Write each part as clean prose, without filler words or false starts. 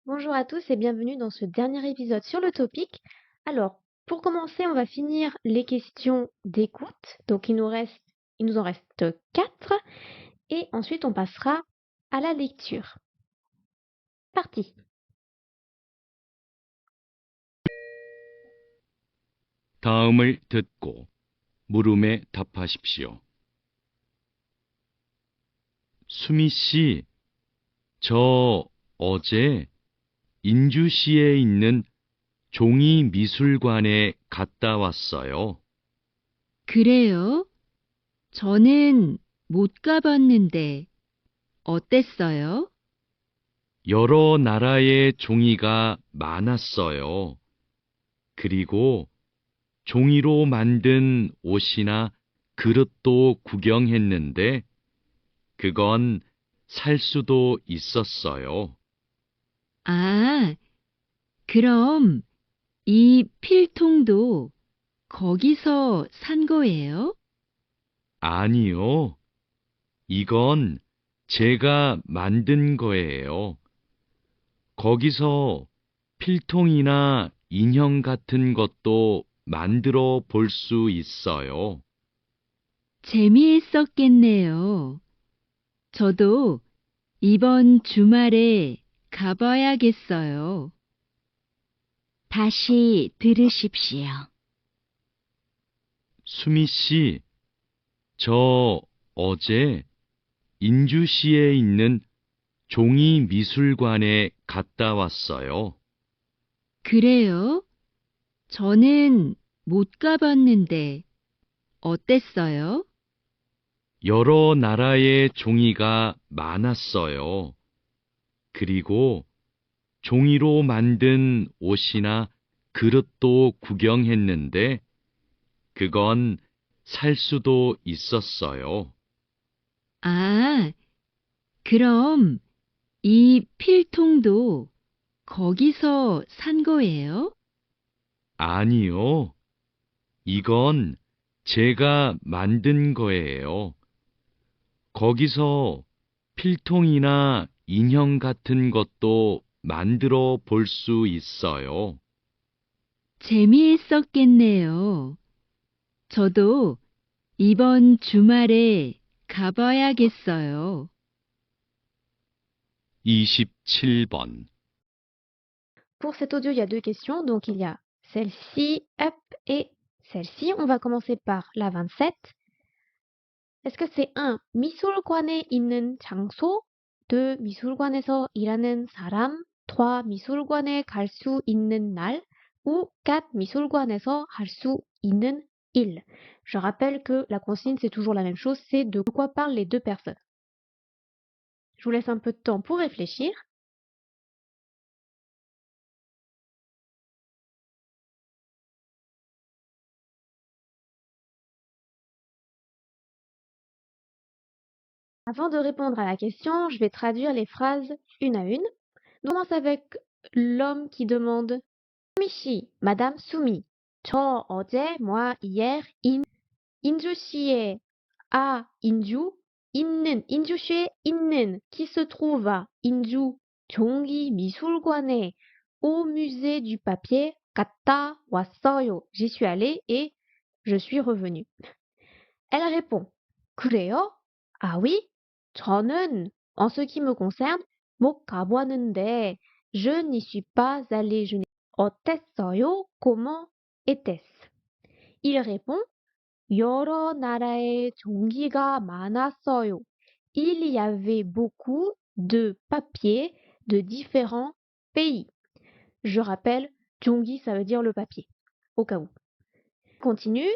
Bonjour à tous et bienvenue dans ce dernier épisode sur le topic. Alors, pour commencer, on va finir les questions d'écoute. Donc, il nous en reste 4 et ensuite on passera à la lecture. Parti. 다음을 듣고 물음에 답하십시오. 수미 씨, 저 어제 인주시에 있는 종이미술관에 갔다 왔어요. 그래요? 저는 못 가봤는데 어땠어요? 여러 나라의 종이가 많았어요. 그리고 종이로 만든 옷이나 그릇도 구경했는데 그건 살 수도 있었어요. 아, 그럼 이 필통도 거기서 산 거예요? 아니요. 이건 제가 만든 거예요. 거기서 필통이나 인형 같은 것도 만들어 볼 수 있어요. 재미있었겠네요. 저도 이번 주말에 가봐야겠어요. 다시 들으십시오. 수미 씨, 저 어제 인주시에 있는 종이 미술관에 갔다 왔어요. 그래요? 저는 못 가봤는데 어땠어요? 여러 나라의 종이가 많았어요. 그리고 종이로 만든 옷이나 그릇도 구경했는데 그건 살 수도 있었어요. 아, 그럼 이 필통도 거기서 산 거예요? 아니요. 이건 제가 만든 거예요. 거기서 필통이나 인형 같은 것도 만들어 볼 수 있어요. 재미있었겠네요. 저도 이번 주말에 가봐야겠어요. 27번. Pour cet audio, il y a 2 questions. Donc, il y a celle-ci, hop, et celle-ci. On va commencer par la 27. Est-ce que c'est 1. 미술관에 있는 장소 2. 미술관에서 일하는 사람 3. 미술관에 갈 수 있는 날 ou 4. 미술관에서 할 수 있는 일. Je rappelle que la consigne, c'est toujours la même chose, c'est de quoi parlent les deux personnes. Je vous laisse un peu de temps pour réfléchir. Avant de répondre à la question, je vais traduire les phrases une à une. On commence avec l'homme qui demande 수미 씨, Madame Soumi. 저 어제, moi hier, 인주시에, à 인주, 있는, 인주시에 있는, qui se trouve à 인주, 종이 미술관에, au musée du papier, 갔다 왔어요. J'y suis allée et je suis revenue. Elle répond, 그래요? Ah oui? 저는, en ce qui me concerne, 못 가보았는데, je n'y suis pas allée, 어땠어요? Comment était-ce? Il répond, 여러 나라의 종이가 많았어요. Il y avait beaucoup de papiers de différents pays. Je rappelle, 종이, ça veut dire le papier, au cas où. Continue.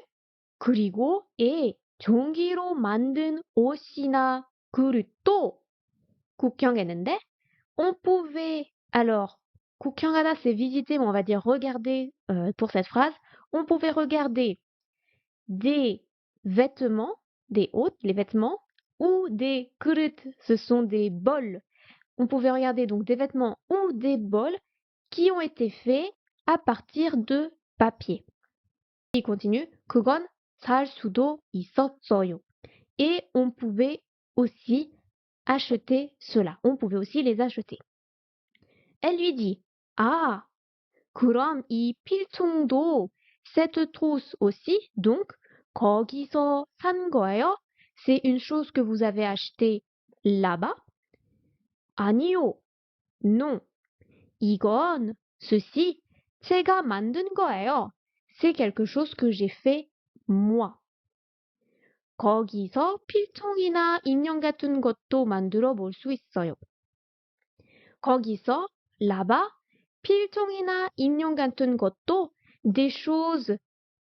그리고 et 종이로 만든 옷이나 그릇도 구경했는데 on pouvait alors 구경하다 c'est visiter mais on va dire regarder pour cette phrase on pouvait regarder des vêtements des hôtes les vêtements ou des 그릇 ce sont des bols on pouvait regarder donc des vêtements ou des bols qui ont été faits à partir de papier. Il continue 그건 살 수도 있었어요. Et on pouvait aussi acheter cela. On pouvait aussi les acheter. elle lui dit Ah, 그럼 이 필통도 cette trousse aussi, donc 거기서 산 거예요? C'est une chose que vous avez acheté là-bas? 아니요, non. 이건 ceci 제가 만든 거예요. C'est quelque chose que j'ai fait moi. 거기서 필통이나 인형 같은 것도 만들어 볼 수 있어요. 거기서 là-bas 필통이나 인형 같은 것도 des choses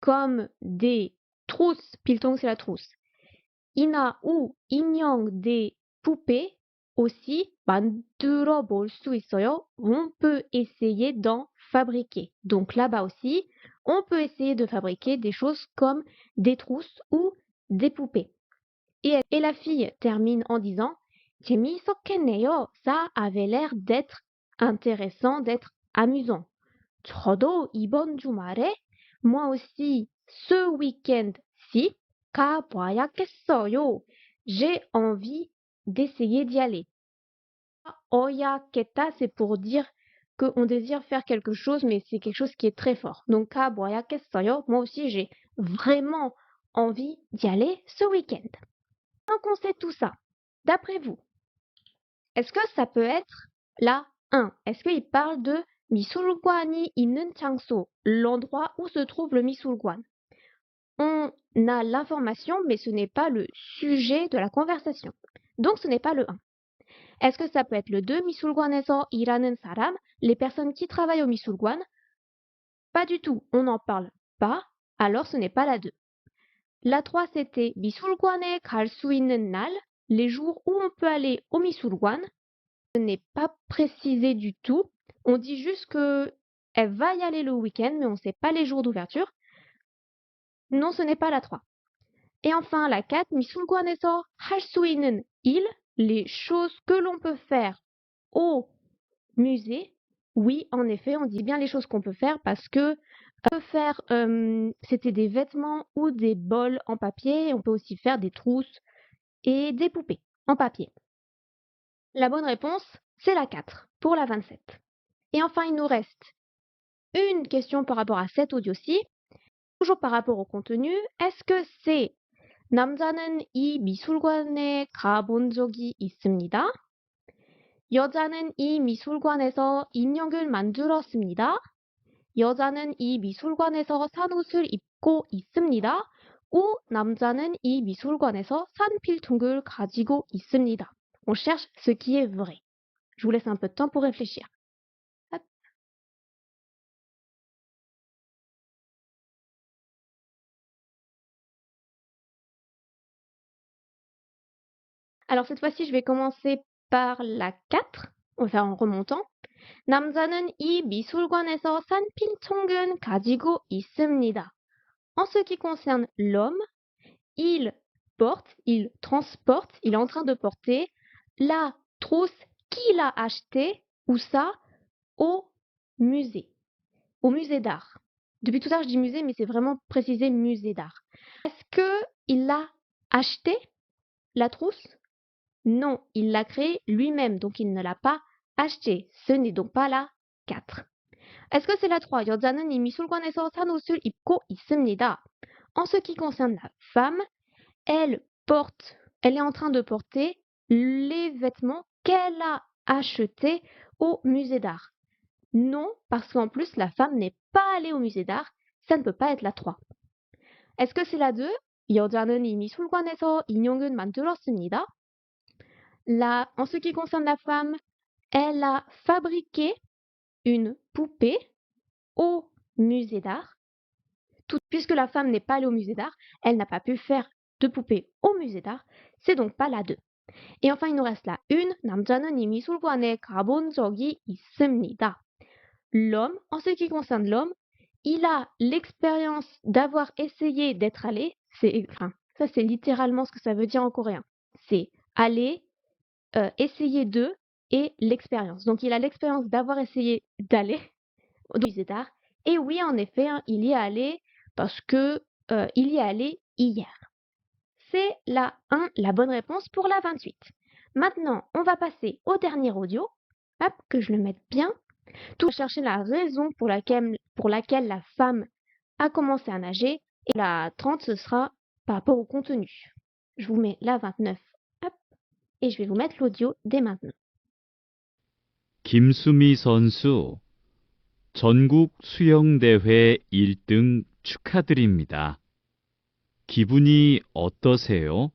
comme des trousses, 필통 c'est la trousse. 이나 ou 인형 des poupées aussi 만들어 볼 수 있어요. On peut essayer d'en fabriquer. Donc là-bas aussi, on peut essayer de fabriquer des choses comme des trousses ou des poupées. Et la fille termine en disant 재미있었겠네요. Ça avait l'air d'être intéressant, d'être amusant. 저도 이번 주말에 moi aussi ce week-end-ci 가봐야겠어요. J'ai envie d'essayer d'y aller. 어야겠다, c'est pour dire qu'on désire faire quelque chose, mais c'est quelque chose qui est très fort. Donc 가봐야겠어요. Moi aussi j'ai vraiment envie d'y aller ce week-end. Maintenant qu'on sait tout ça, d'après vous, est-ce que ça peut être la 1? Est-ce qu'il parle de 미술관이 있는 장소, l'endroit où se trouve le 미술관? On a l'information, mais ce n'est pas le sujet de la conversation. Donc ce n'est pas le 1. Est-ce que ça peut être le 2? 미술관에서 일하는 사람, les personnes qui travaillent au 미술관? Pas du tout, on n'en parle pas, alors ce n'est pas la 2. La 3, c'était 미술관에 갈 수 있는 날, les jours où on peut aller au 미술관. Ce n'est pas précisé du tout. On dit juste que elle va y aller le week-end, mais on ne sait pas les jours d'ouverture. Non, ce n'est pas la 3. Et enfin, la 4, 미술관에서 할 수 있는 일, les choses que l'on peut faire au musée. Oui, en effet, on dit bien les choses qu'on peut faire parce que on peut faire, c'était des vêtements ou des bols en papier. On peut aussi faire des trousses et des poupées en papier. La bonne réponse, c'est la 4 pour la 27. Et enfin, il nous reste une question par rapport à cet audio-ci. Toujours par rapport au contenu, est-ce que c'est 남자는 이 미술관에 가본 적이 있습니다. 여자는 이 미술관에서 인형을 만들었습니다. 여자는 이 미술관에서 산 옷을 입고 있습니다. ou 남자는 이 미술관에서 산 필통을 가지고 있습니다. On cherche ce qui est vrai. Je vous laisse un peu de temps pour réfléchir. Hop. Alors cette fois-ci, je vais commencer par la 4. On va faire en remontant. 남자는 이 미술관에서 산 필통은 가지고 있습니다. En ce qui concerne l'homme, il porte, il transporte, il est en train de porter la trousse qu'il a achetée, où ça? Au musée d'art. Depuis tout à l'heure, je dis musée, mais c'est vraiment précisé musée d'art. Est-ce qu'il l'a acheté, la trousse? Non, il l'a créée lui-même, donc il ne l'a pas acheté. Ce n'est donc pas la 4. Est-ce que c'est la 3? 여자는 이 미술관에서 산 옷을 입고 있습니다. En ce qui concerne la femme, elle est en train de porter les vêtements qu'elle a achetés au musée d'art. Non, parce qu'en plus, la femme n'est pas allée au musée d'art. Ça ne peut pas être la 3. Est-ce que c'est la 2? 여자는 이 미술관에서 인형을 만들었습니다. Là, en ce qui concerne la femme, elle a fabriqué une poupée au musée d'art. Puisque la femme n'est pas allée au musée d'art, elle n'a pas pu faire de poupée au musée d'art. C'est donc pas la 2. Et enfin, il nous reste la 1. 남자는 이 미술관에 가본 적이 있습니다. L'homme, en ce qui concerne l'homme, il a l'expérience d'avoir essayé d'être allé. Ça c'est littéralement ce que ça veut dire en coréen. C'est aller, essayer de et l'expérience. Donc il a l'expérience d'avoir essayé d'aller au musée d'art. Et oui, en effet, hein, il y est allé parce que il y est allé hier. C'est la 1, la bonne réponse pour la 28. Maintenant, on va passer au dernier audio. Hop, que je le mette bien. Tout chercher la raison pour laquelle la femme a commencé à nager. Et la 30, ce sera par rapport au contenu. Je vous mets la 29, hop, et je vais vous mettre l'audio dès maintenant. 김수미 선수, 전국 수영대회 1등 축하드립니다. 기분이 어떠세요?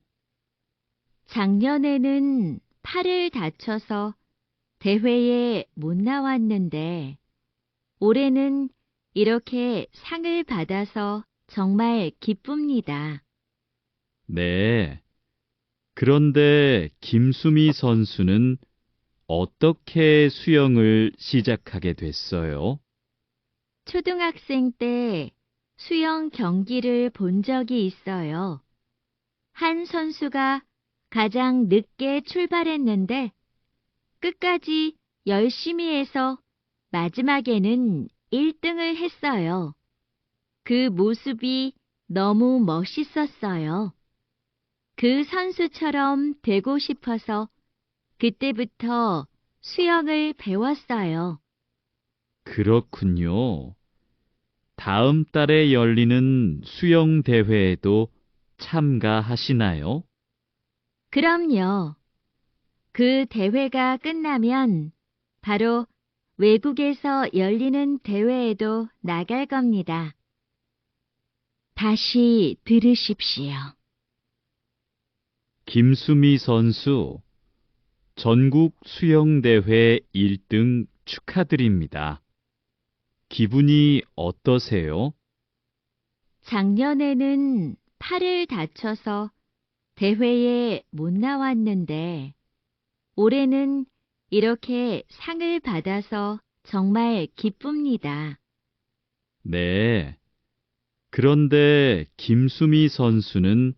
작년에는 팔을 다쳐서 대회에 못 나왔는데 올해는 이렇게 상을 받아서 정말 기쁩니다. 네. 그런데 김수미 선수는 어떻게 수영을 시작하게 됐어요? 초등학생 때 수영 경기를 본 적이 있어요. 한 선수가 가장 늦게 출발했는데 끝까지 열심히 해서 마지막에는 1등을 했어요. 그 모습이 너무 멋있었어요. 그 선수처럼 되고 싶어서 그때부터 수영을 배웠어요. 그렇군요. 다음 달에 열리는 수영 대회에도 참가하시나요? 그럼요. 그 대회가 끝나면 바로 외국에서 열리는 대회에도 나갈 겁니다. 다시 들으십시오. 김수미 선수, 전국 수영대회 1등 축하드립니다. 기분이 어떠세요? 작년에는 팔을 다쳐서 대회에 못 나왔는데 올해는 이렇게 상을 받아서 정말 기쁩니다. 네. 그런데 김수미 선수는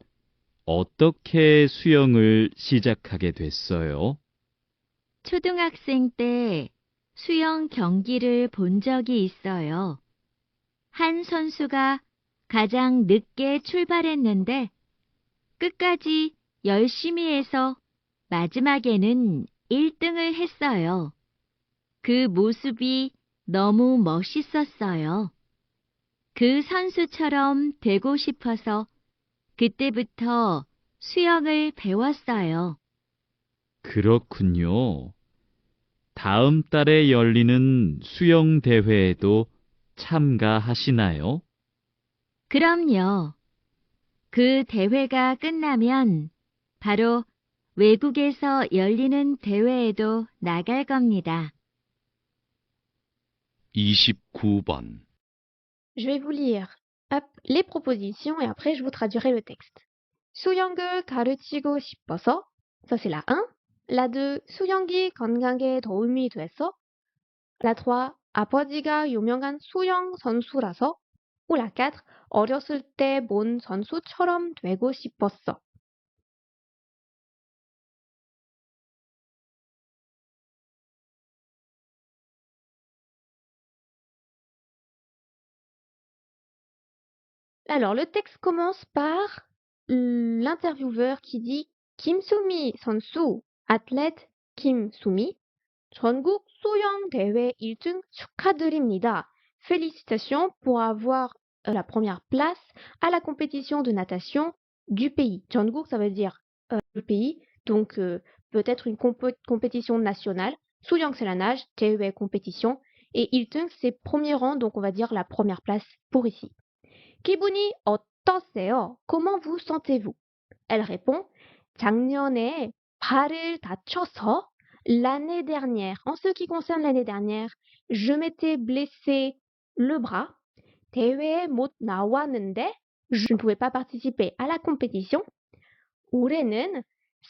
어떻게 수영을 시작하게 됐어요? 초등학생 때 수영 경기를 본 적이 있어요. 한 선수가 가장 늦게 출발했는데 끝까지 열심히 해서 마지막에는 1등을 했어요. 그 모습이 너무 멋있었어요. 그 선수처럼 되고 싶어서 그때부터 수영을 배웠어요. 그렇군요. 다음 달에 열리는 수영 대회에도 참가하시나요? 그럼요. 그 대회가 끝나면 바로 외국에서 열리는 대회에도 나갈 겁니다. 29번. Je vais vous lire, hop, les propositions et après je vous traduirai le texte. 수영을 가르치고 싶어서, ça c'est la 1. La 2, 수영이 건강에 도움이 돼서. La 3, 아버지가 유명한 수영 선수라서. Ou la 4, 어렸을 때 본 선수처럼 되고 싶었어. Alors, le texte commence par l'intervieweur qui dit Kim Soo-mi 선수, athlète Kim Soo-mi, 전국 수영 대회 1등 축하드립니다. Félicitations pour avoir la première place à la compétition de natation du pays. 전국, ça veut dire le pays, donc peut-être une compétition nationale. 수영, c'est la nage, 대회, compétition, et 1등, c'est premier rang, donc on va dire la première place pour ici. 기분이 어떠세요? Comment vous sentez-vous? Elle répond, 작년에 발을 다쳐서 l'année dernière. En ce qui concerne l'année dernière, je m'étais blessé le bras. 대회에 못 나왔는데, je ne pouvais pas participer à la compétition. 올해는,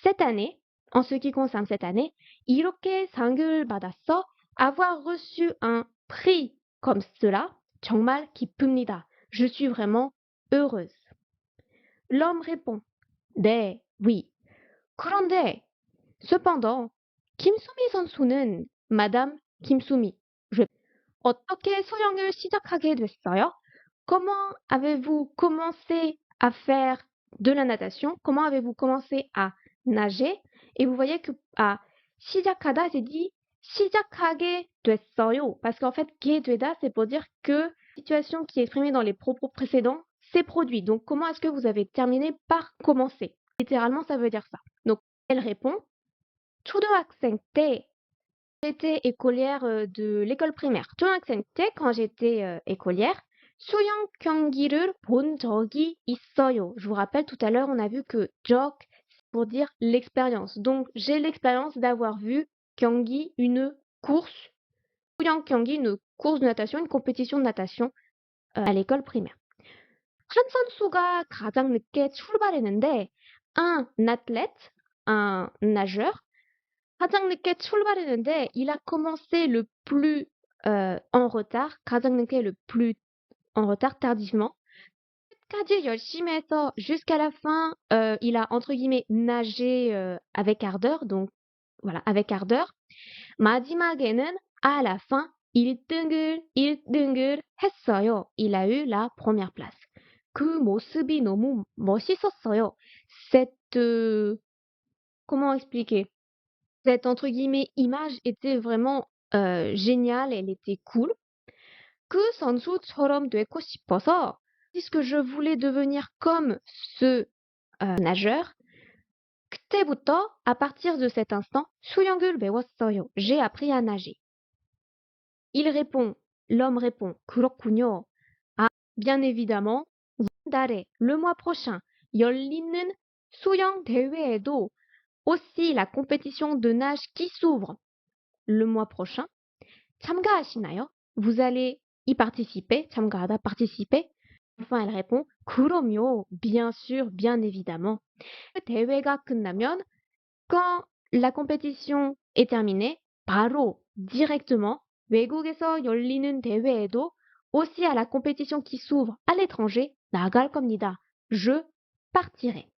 cette année, en ce qui concerne cette année, 이렇게 상을 받았어. Avoir reçu un prix comme cela, 정말 기쁩니다. Je suis vraiment heureuse. L'homme répond, 네, oui. 그런데, cependant, 김수미 선수는 Madame 김수미. 어떻게 수영을 시작하게 됐어요? Comment avez-vous commencé à faire de la natation? Comment avez-vous commencé à nager? Et vous voyez que à 시작하다, c'est dit 시작하게 됐어요. Parce qu'en fait, 게 되다, c'est pour dire que situation qui est exprimée dans les propos précédents s'est produite. Donc, comment est-ce que vous avez terminé par commencer? Littéralement, ça veut dire ça. Donc, elle répond, 초등학생 때, j'étais écolière de l'école primaire. 초등학생 때, quand j'étais écolière, 수영 경기를 본 적이 있어요. Je vous rappelle, tout à l'heure, on a vu que 적, c'est pour dire l'expérience. Donc, j'ai l'expérience d'avoir vu 경기, une course, 수영 경기, une course de natation, une compétition de natation à l'école primaire. 한 선수가 가장 늦게 출발했는데, un athlète, un nageur, 가장 늦게 출발했는데, il a commencé le plus en retard, 가장 늦게 le plus en retard, tardivement. 끝까지 열심히 해서 jusqu'à la fin, il a entre guillemets nagé avec ardeur, donc voilà, avec ardeur. 마지막에는 à la fin, 1등을 했어요. Il a eu la première place. 그 모습이 너무 멋있었어요. Cette comment expliquer? Cette entre guillemets image était vraiment géniale, elle était cool. 그 선수처럼 되고 싶어서, puisque je voulais devenir comme ce nageur, 그때부터, à partir de cet instant, 수영을 배웠어요. J'ai appris à nager. Il répond, l'homme répond, 그렇군요. Ah, bien évidemment, 달에, le mois prochain, 열리는 수영 대회에도 aussi la compétition de nage qui s'ouvre le mois prochain. 참가하시나요? Vous allez y participer. 참가하다, participer. Enfin, elle répond, 그럼요, bien sûr, bien évidemment. 대회가 끝나면, quand la compétition est terminée, 바로, directement, 외국에서 열리는 대회에도, aussi à la compétition qui s'ouvre à l'étranger, 나갈 겁니다. Je partirai.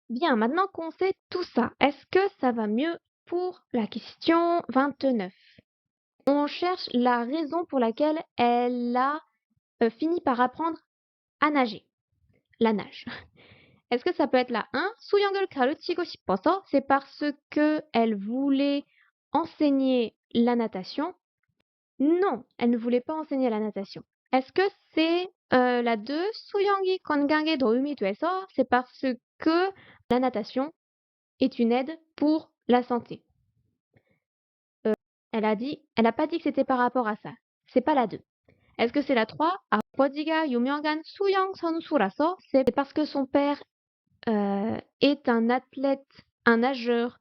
Bien, maintenant qu'on sait tout ça, est-ce que ça va mieux pour la question 29? On cherche la raison pour laquelle elle a fini par apprendre à nager. La nage. Est-ce que ça peut être la 1? 수영을 가르치고 싶어서, c'est parce que elle voulait enseigner la natation. Non, elle ne voulait pas enseigner la natation. Est-ce que c'est la 2? 수영이 건강에 도움이 돼서, c'est parce que la natation est une aide pour la santé. Elle n'a pas dit que c'était par rapport à ça. C'est pas la 2. Est-ce que c'est la 3? 아버지가 유명한 수영 선수라서, c'est parce que son père est un athlète, un nageur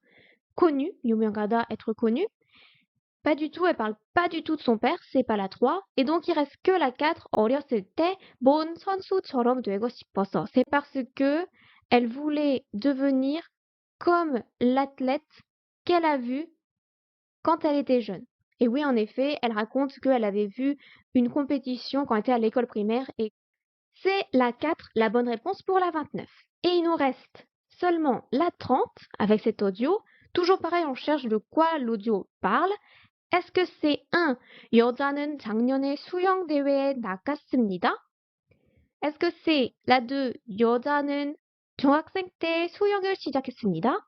connu. 유명하다, être connu. Pas du tout, elle parle pas du tout de son père, c'est pas la 3. Et donc il reste que la 4. 어렸을 때 본 선수처럼 되고 싶어서. C'est parce que elle voulait devenir comme l'athlète qu'elle a vu quand elle était jeune. Et oui, en effet, elle raconte qu'elle avait vu une compétition quand elle était à l'école primaire et c'est la 4, la bonne réponse pour la 29. Et il nous reste seulement la 30 avec cet audio. Toujours pareil, on cherche de quoi l'audio parle. Est-ce que c'est 1. 여자는 작년에 수영대회에 나갔습니다. Est-ce que c'est la 2. 여자는 중학생 때 수영을 시작했습니다.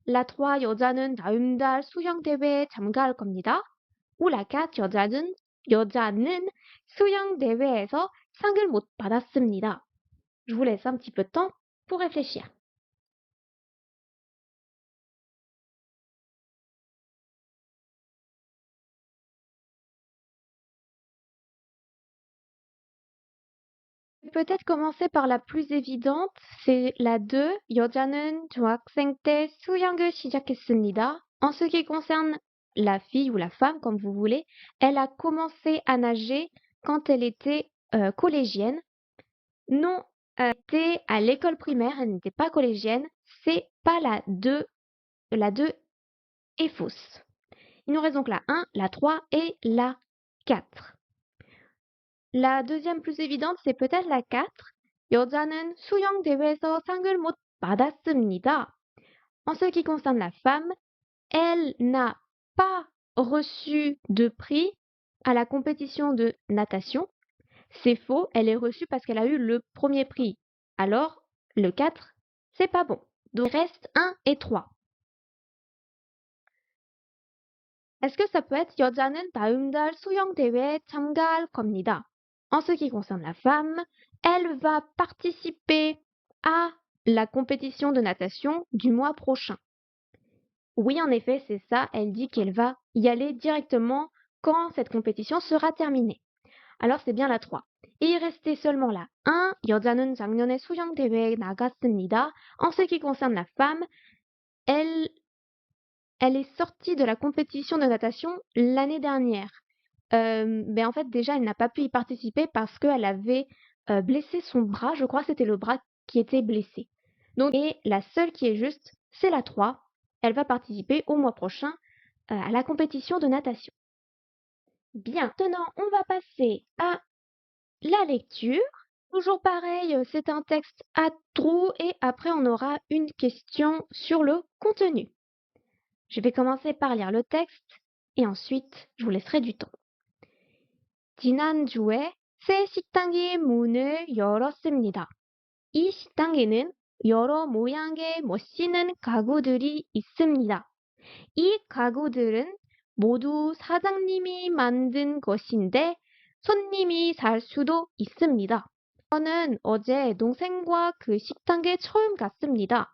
La 3. 여자는 다음 달 수영대회에 참가할 겁니다. Ou la 4. 여자는 수영대회에서 상을 못 받았습니다. Je vous laisse un petit peu de temps pour réfléchir. Peut-être commencer par la plus évidente, c'est la 2. 여자는 중학생 때 수영을 시작했습니다. En ce qui concerne la fille ou la femme, comme vous voulez, elle a commencé à nager quand elle était collégienne. Non, elle était à l'école primaire, elle n'était pas collégienne. C'est pas la 2. La 2 est fausse. Il nous reste donc la 1, la 3 et la 4. La deuxième plus évidente, c'est peut-être la 4. 여자는 수영대회에서 상을 못 받았습니다. En ce qui concerne la femme, elle n'a pas reçu de prix à la compétition de natation. C'est faux, elle est reçue parce qu'elle a eu le premier prix. Alors, le 4, c'est pas bon. Donc, il reste 1 et 3. Est-ce que ça peut être 여자는 다음 달 수영 대회에 참가할 겁니다. En ce qui concerne la femme, elle va participer à la compétition de natation du mois prochain. Oui, en effet, c'est ça. Elle dit qu'elle va y aller directement quand cette compétition sera terminée. Alors c'est bien la 3. Et il restait seulement la 1. 여자는 작년에 수영 대회에 나갔습니다. En ce qui concerne la femme, elle est sortie de la compétition de natation l'année dernière. Mais en fait, déjà, elle n'a pas pu y participer parce qu'elle avait blessé son bras. Je crois que c'était le bras qui était blessé. Donc, et la seule qui est juste, c'est la 3. Elle va participer au mois prochain à la compétition de natation. Bien, maintenant, on va passer à la lecture. Toujours pareil, c'est un texte à trous et après on aura une question sur le contenu. Je vais commencer par lire le texte et ensuite je vous laisserai du temps. 지난주에 새 식당이 문을 열었습니다. 이 식당에는 여러 모양의 멋있는 가구들이 있습니다. 이 가구들은 모두 사장님이 만든 것인데 손님이 살 수도 있습니다. 저는 어제 동생과 그 식당에 처음 갔습니다.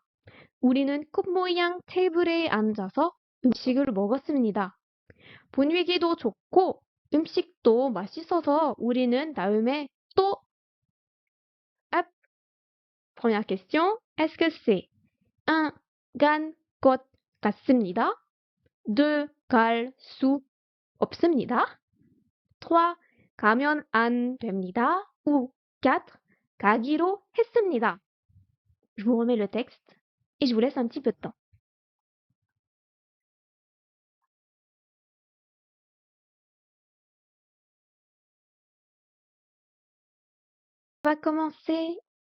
우리는 꽃 모양 테이블에 앉아서 음식을 먹었습니다. 분위기도 좋고 음식도 맛있어서 우리는 다음에 또 Hop, première question, est-ce que c'est 1. 간 것 같습니다. 2. 갈 수 없습니다. 3. 가면 안 됩니다. Ou 4. 가기로 했습니다. Je vous remets le texte et je vous laisse un petit peu de temps.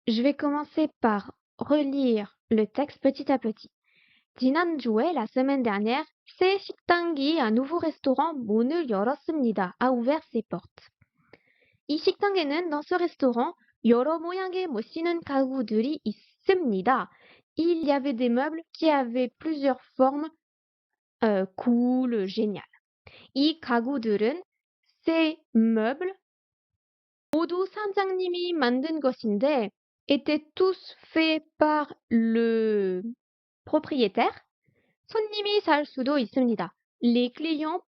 Je vais commencer par relire le texte petit à petit. 지난주에, la semaine dernière, 새 식당이, un nouveau restaurant, 문을 열었습니다. A ouvert ses portes. 이 식당에는, dans ce restaurant, 여러 모양의 멋있는 가구들이 있습니다. Il y avait des meubles qui avaient plusieurs formes cool, géniales. 이 가구들은, ces meubles, 모두 사장님이 만든 것인데, étaient tous faits par le propriétaire. 손님이 살 수도 있습니다. Les clients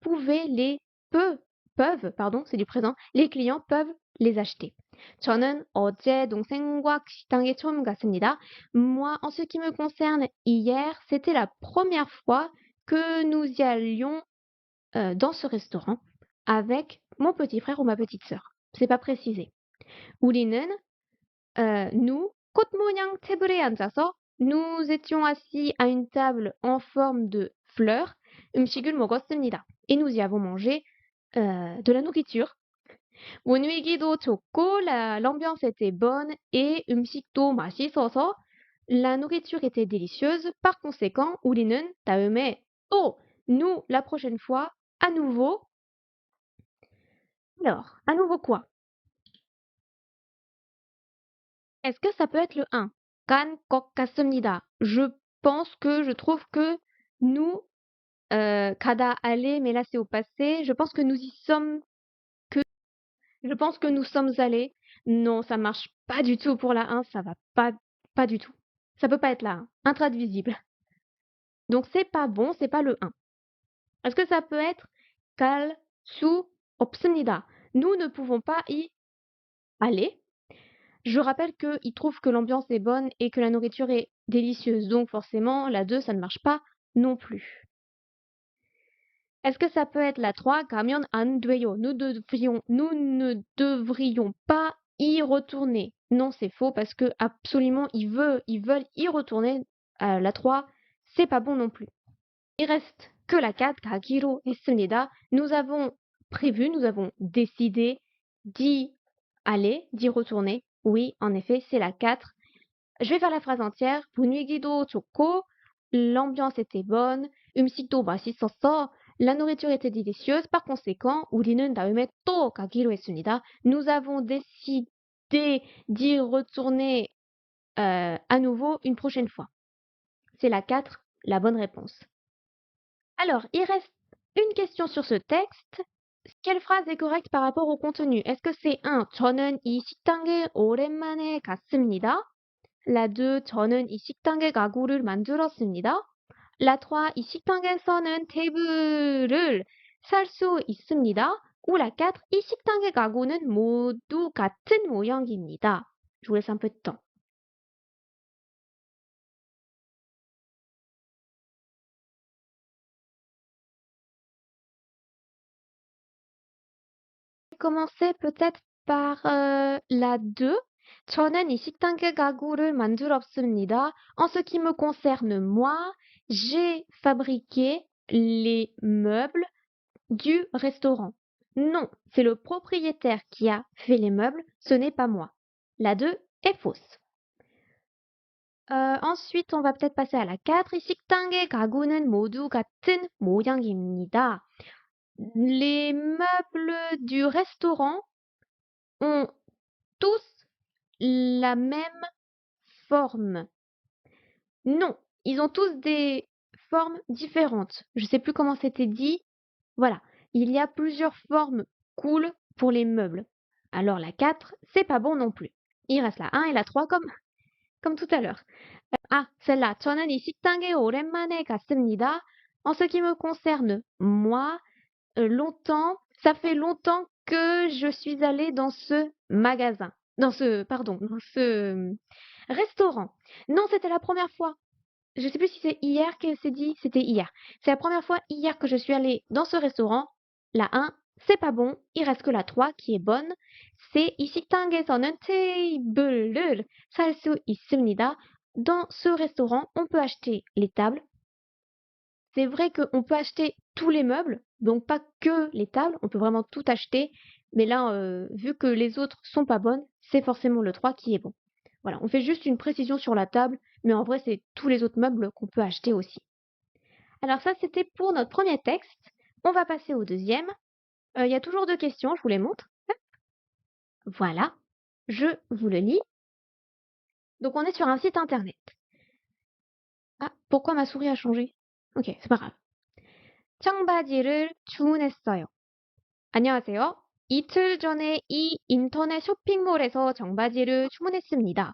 peuvent, c'est du présent, les clients peuvent les acheter. 저는 어제 동생과 식당에 처음 갔습니다. Moi, en ce qui me concerne, hier, c'était la première fois que nous y allions dans ce restaurant avec mon petit frère ou ma petite sœur. C'est pas précisé. 우리는, nous, 꽃 모양 테이블에 앉아서 nous étions assis à une table en forme de fleurs. 음식을 먹었습니다. Et nous y avons mangé de la nourriture. 분위기도 좋고 l'ambiance était bonne et 음식도 맛있어서 la nourriture était délicieuse. Par conséquent, 우리는 다음에 또 nous la prochaine fois à nouveau. Alors, à nouveau quoi? Est-ce que ça peut être le 1? 간 것 같습니다. Je trouve que nous, 가다, aller, mais là c'est au passé. Je pense que nous sommes allés. Non, ça marche pas du tout pour la 1, ça va pas du tout. Ça peut pas être la 1. Intraduisible. Donc c'est pas bon, c'est pas le 1. Est-ce que ça peut être 갈 수 없습니다? Nous ne pouvons pas y aller. Je rappelle qu'il trouve que l'ambiance est bonne et que la nourriture est délicieuse. Donc forcément, la 2, ça ne marche pas non plus. Est-ce que ça peut être la 3? 가면 안 돼요. Nous ne devrions pas y retourner. Non, c'est faux parce que absolument ils veulent y retourner. La 3, c'est pas bon non plus. Il reste que la 4, 가기로 했습니다. Nous avons décidé d'y aller, d'y retourner. Oui, en effet, c'est la 4. Je vais faire la phrase entière. 분위기도 좋고, l'ambiance était bonne, 음식도 맛있었어, la nourriture était délicieuse. Par conséquent, 우리는 다음에 또 가기로 했습니다. Nous avons décidé d'y retourner à nouveau une prochaine fois. C'est la 4, la bonne réponse. Alors, il reste une question sur ce texte. Quelle phrase est correcte par rapport au contenu? Est-ce que c'est 1. 저는 이 식당에 오랜만에 갔습니다. La 2. 저는 이 식당에 가구를 만들었습니다. La 3. 이 식당에서는 테이블을 살 수 있습니다. Ou la 4. 이 식당의 가구는 모두 같은 모양입니다. Je vous laisse un peu de temps. Commencer peut-être par la 2. 저는 이 식당의 가구를 만들었습니다. En ce qui me concerne, moi, j'ai fabriqué les meubles du restaurant. Non, c'est le propriétaire qui a fait les meubles, ce n'est pas moi. La 2 est fausse. Ensuite, on va peut-être passer à la 4. 이 식당의 가구는 모두 같은 모양입니다. Les meubles du restaurant ont tous la même forme. Non, ils ont tous des formes différentes. Je ne sais plus comment c'était dit. Voilà, il y a plusieurs formes cool pour les meubles. Alors la 4, c'est pas bon non plus. Il reste la 1 et la 3 comme tout à l'heure. Ah, celle-là. 저는 이 식당에 오랜만에 갔습니다. En ce qui me concerne, moi, ça fait longtemps que je suis allée dans ce magasin. Dans ce restaurant. Non, c'était la première fois. Je sais plus si c'est hier que c'est dit, c'était hier. C'est la première fois hier que je suis allée dans ce restaurant. La 1, c'est pas bon. Il reste que la 3 qui est bonne. C'est 이 식당에서는 테이블을 살 수 있습니다. Dans ce restaurant, on peut acheter les tables. C'est vrai qu'on peut acheter tous les meubles, donc pas que les tables, on peut vraiment tout acheter. Mais là, vu que les autres sont pas bonnes, c'est forcément le 3 qui est bon. Voilà, on fait juste une précision sur la table, mais en vrai, c'est tous les autres meubles qu'on peut acheter aussi. Alors ça, c'était pour notre premier texte. On va passer au deuxième. Il y a toujours deux questions, je vous les montre. Voilà, je vous le lis. Donc on est sur un site internet. Ah, pourquoi ma souris a changé? Ok, c'est pas grave. 청바지를 주문했어요. 안녕하세요. 이틀 전에 이 인터넷 쇼핑몰에서 청바지를 주문했습니다.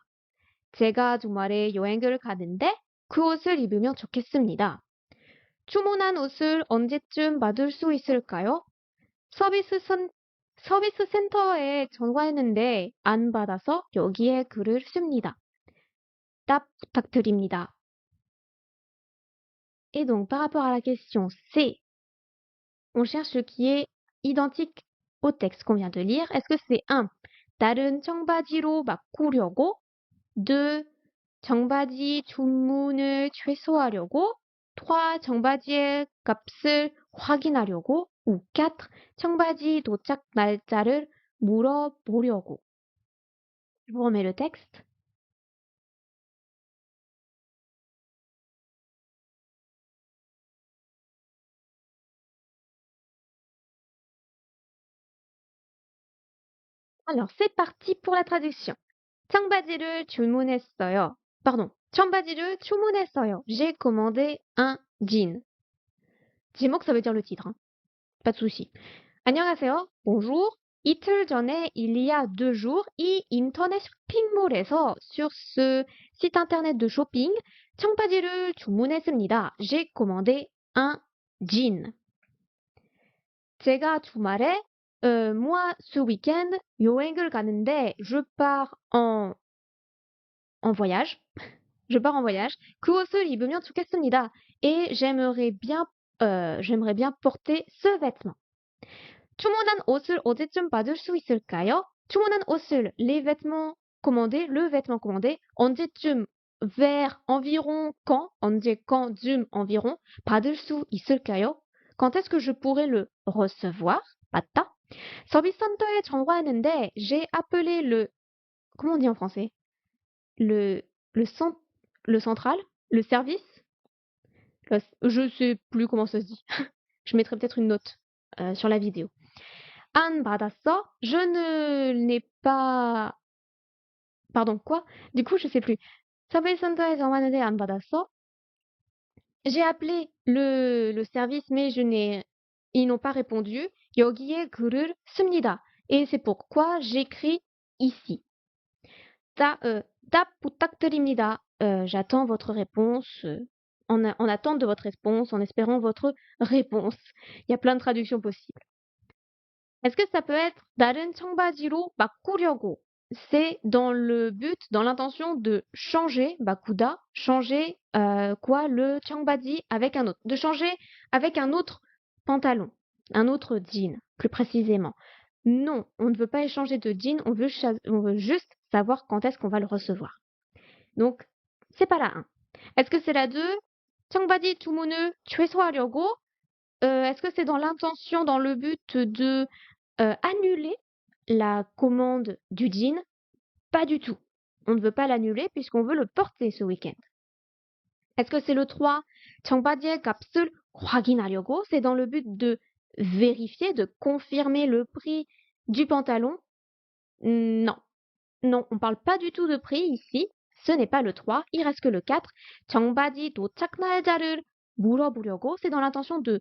제가 주말에 여행을 가는데 그 옷을 입으면 좋겠습니다. 주문한 옷을 언제쯤 받을 수 있을까요? 서비스 센터에 전화했는데 안 받아서 여기에 글을 씁니다. 답 부탁드립니다. Et donc, par rapport à la question C, on cherche ce qui est identique au texte qu'on vient de lire. Est-ce que c'est 1. 다른 청바지로 바꾸려고 2. 청바지 주문을 취소하려고 3. 청바지의 값을 확인하려고 ou 4. 청바지 도착 날짜를 물어보려고. Je vous remets le texte. Alors, c'est parti pour la traduction. 청바지를 주문했어요. Pardon. 청바지를 주문했어요. J'ai commandé un jean. 제목, ça veut dire le titre. Hein. Pas de souci. 안녕하세요. Bonjour. 이틀 전에, il y a 2 jours, 이 인터넷 쇼핑몰에서, sur ce site internet de shopping, 청바지를 주문했습니다. J'ai commandé un jean. 제가 주말에 moi, ce week-end, 여행을 가는데, je pars en voyage. Je pars en voyage. 그 옷을 입으면 좋겠습니다. Et j'aimerais bien porter ce vêtement. 주문한 옷을 언제쯤 받을 수 있을까요? 주문한 옷을, les vêtements commandés, le vêtement commandé, 언제쯤, vers, environ, quand, 언제, quand, 쯤, environ, 받을 수 있을까요? Quand est-ce que je pourrais le recevoir? 맞다. 서비스 센터에 전화했는데 j'ai appelé le comment on dit en français? Le central, le service. Je sais plus comment ça se dit. Je mettrai peut-être une note sur la vidéo. 안 받았어? Je ne n'ai pas pardon, quoi? Du coup, je sais plus. 서비스 센터에 전화했는데 안 받았어? J'ai appelé le service mais je n'ai ils n'ont pas répondu. 여기에 글을 씁니다. Et c'est pourquoi j'écris ici. 답 부탁드립니다. J'attends votre réponse. En attente de votre réponse, en espérant votre réponse. Il y a plein de traductions possibles. Est-ce que ça peut être 다른 청바지로 바꾸려고? C'est dans le but, dans l'intention de changer, bakuda, changer le 청바지 avec un autre, de changer avec un autre pantalon, un autre jean, plus précisément. Non, on ne veut pas échanger de jean, on veut juste savoir quand est-ce qu'on va le recevoir. Donc, c'est pas la 1. Est-ce que c'est la 2? 청바지 주문을 취소하려고? Est-ce que c'est dans l'intention, dans le but de annuler la commande du jean? Pas du tout. On ne veut pas l'annuler puisqu'on veut le porter ce week-end. Est-ce que c'est le 3? 청바지의 값을 확인하려고? C'est dans le but de vérifier, de confirmer le prix du pantalon? Non. Non, on parle pas du tout de prix ici. Ce n'est pas le 3. Il reste que le 4. 청바지 도착 날짜를 물어보려고? C'est dans l'intention de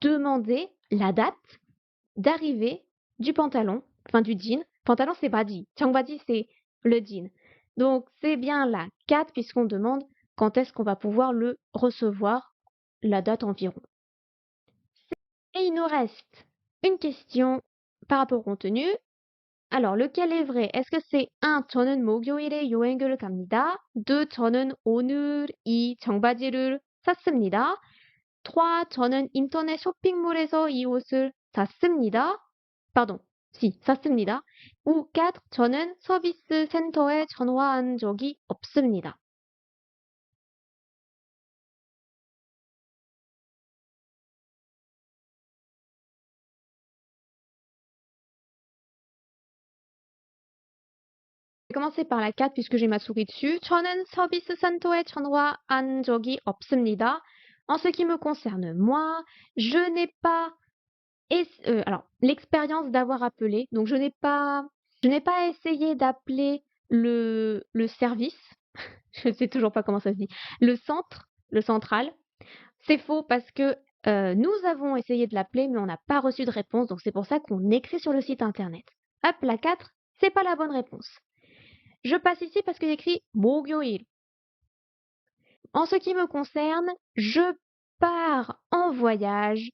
demander la date d'arrivée du pantalon, enfin du jean. Pantalon, c'est 바지. 청바지, c'est le jean. Donc, c'est bien la 4 puisqu'on demande quand est-ce qu'on va pouvoir le recevoir, la date environ. Et il nous reste une question par rapport au contenu. Alors, lequel est vrai? Est-ce que c'est 1. 저는 목요일에 여행을 갑니다. 2. 저는 오늘 이 청바지를 샀습니다. 3. 저는 인터넷 쇼핑몰에서 이 옷을 샀습니다. Pardon, si, 샀습니다. ou 4. 저는 서비스 센터에 전화한 적이 없습니다. Je vais commencer par la 4 puisque j'ai ma souris dessus. 저는 서비스 센터에 전화한 적이 없습니다. En ce qui me concerne, moi, je n'ai pas alors, l'expérience d'avoir appelé. Donc, je n'ai pas essayé d'appeler le service. Je ne sais toujours pas comment ça se dit. Le centre, le central. C'est faux parce que nous avons essayé de l'appeler, mais on n'a pas reçu de réponse. Donc, c'est pour ça qu'on écrit sur le site internet. Hop, la 4, c'est pas la bonne réponse. Je passe ici parce qu'il y a écrit 목요일. En ce qui me concerne, je pars en voyage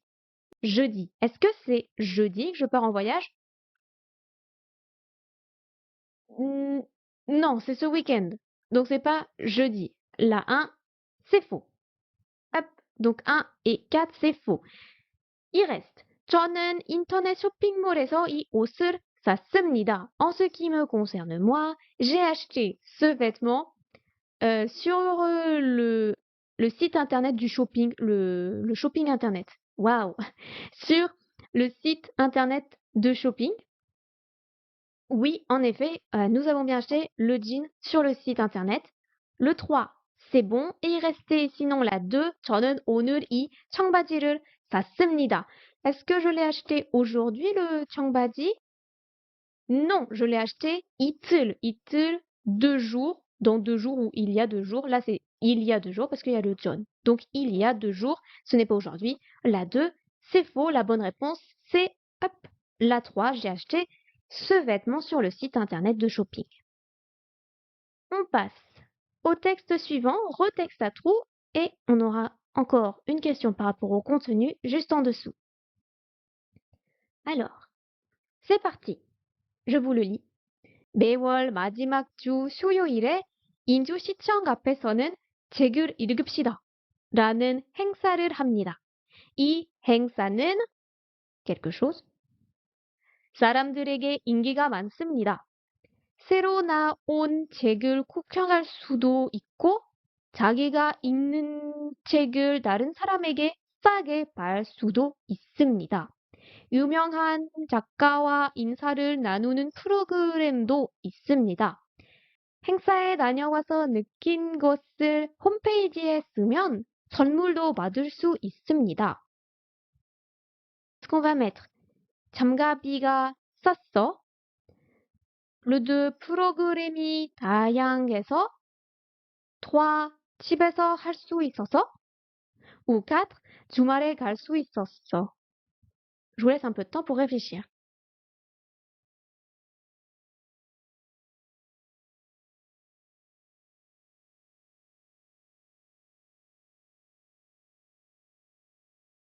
jeudi. Est-ce que c'est jeudi que je pars en voyage? Non, c'est ce week-end. Donc c'est pas jeudi. La 1, c'est faux. Hop, donc 1 et 4, c'est faux. Il reste. 저는 인터넷 쇼핑몰에서 이 옷을 샀습니다. En ce qui me concerne, moi, j'ai acheté ce vêtement sur le site internet du shopping, le shopping internet. Waouh! Sur le site internet de shopping. Oui, en effet, nous avons bien acheté le jean sur le site internet. Le 3, c'est bon. Et il restait sinon la 2, 저는 오늘 이 청바지를 샀습니다. Est-ce que je l'ai acheté aujourd'hui, le 청바지? Non, je l'ai acheté 이틀. 이틀, 2 jours. Dans 2 jours ou il y a 2 jours. Là, c'est il y a 2 jours parce qu'il y a le John. Donc, il y a 2 jours. Ce n'est pas aujourd'hui. La 2, c'est faux. La bonne réponse, c'est hop, la 3. J'ai acheté ce vêtement sur le site internet de shopping. On passe au texte suivant, retexte à trous, et on aura encore une question par rapport au contenu juste en dessous. Alors, c'est parti. Je vous le lis. 매월 마지막 주 수요일에 인주시청 앞에서는 책을 읽읍시다. 라는 행사를 합니다. 이 행사는 quelque chose. 사람들에게 인기가 많습니다. 새로 나온 책을 구경할 수도 있고 자기가 읽는 책을 다른 사람에게 싸게 팔 수도 있습니다. 유명한 작가와 인사를 나누는 프로그램도 있습니다. 행사에 다녀와서 느낀 것을 홈페이지에 쓰면 선물도 받을 수 있습니다. Ce qu'on va mettre 장가비가 쌌어. Le 2, 프로그램이 다양해서. 3, 집에서 할 수 있어서. ou 4, 주말에 갈 수 있었어. Je vous laisse un peu de temps pour réfléchir.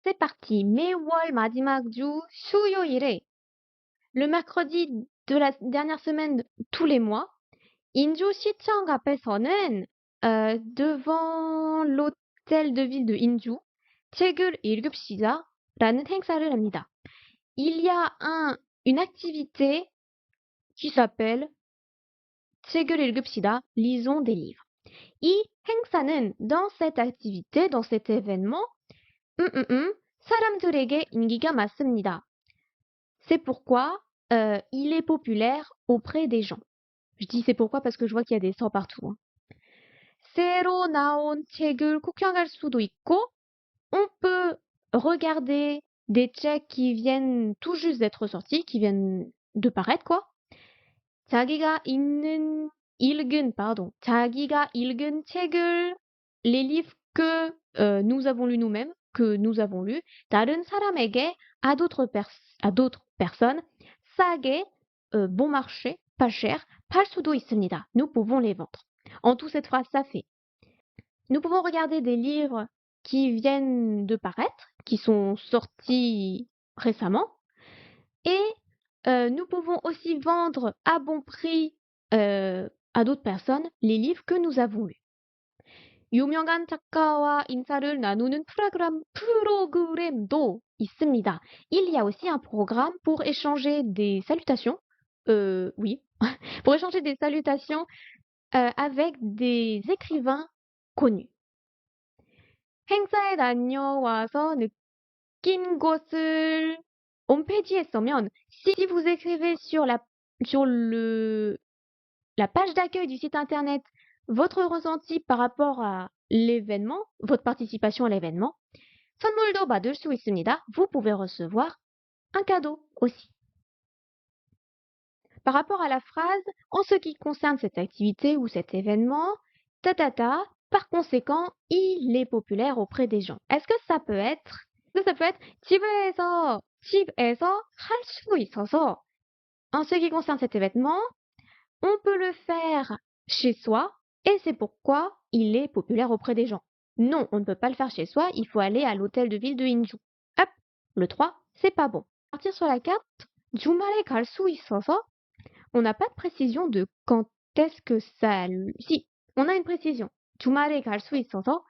C'est parti. 매월 마지막 주 수요일에 le mercredi de la dernière semaine tous les mois, 인주시청 앞에서는 devant l'hôtel de ville de 인주 책을 읽읍시다라는 행사를 합니다. Il y a une activité qui s'appelle 책을 읽읍시다, lisons des livres. 이 행사는 dans cette activité, dans cet événement, 사람들에게 인기가 많습니다. C'est pourquoi il est populaire auprès des gens. Je dis c'est pourquoi parce que je vois qu'il y a des sorts partout. hein. 새로 나온 책을 구경할 수도 있고, on peut regarder des checks qui viennent tout juste d'être sortis, qui viennent de paraître, quoi. 자기가 읽은 책을, les livres que nous avons lus nous-mêmes, que nous avons lus, 다른 사람에게, à d'autres personnes, 싸게, bon marché, pas cher, 팔 수도 있습니다. Nous pouvons les vendre. En tout, cette phrase, ça fait. Nous pouvons regarder des livres qui viennent de paraître, qui sont sortis récemment, et nous pouvons aussi vendre à bon prix à d'autres personnes les livres que nous avons lus. 유명한 작가와 인사를 나누는 프로그램도 있습니다. Il y a aussi un programme pour échanger des salutations. Oui, pour échanger des salutations avec des écrivains connus. 행사에 다녀와서 느낀 것을 홈페이지에 쓰면, si vous écrivez sur la page d'accueil du site internet votre ressenti par rapport à l'événement, votre participation à l'événement, 선물도 받을 수 있습니다. Vous pouvez recevoir un cadeau aussi. Par rapport à la phrase, en ce qui concerne cette activité ou cet événement, par conséquent, il est populaire auprès des gens. Est-ce que ça peut être 집에서 할 수 있어서. En ce qui concerne cet événement, on peut le faire chez soi et c'est pourquoi il est populaire auprès des gens. Non, on ne peut pas le faire chez soi, il faut aller à l'hôtel de ville de Inju. Hop, le 3, c'est pas bon. Partir sur la carte, 주말에 갈 수 있어서. On n'a pas de précision de quand est-ce que ça... Si, on a une précision. 주말에 갈 수 있어서.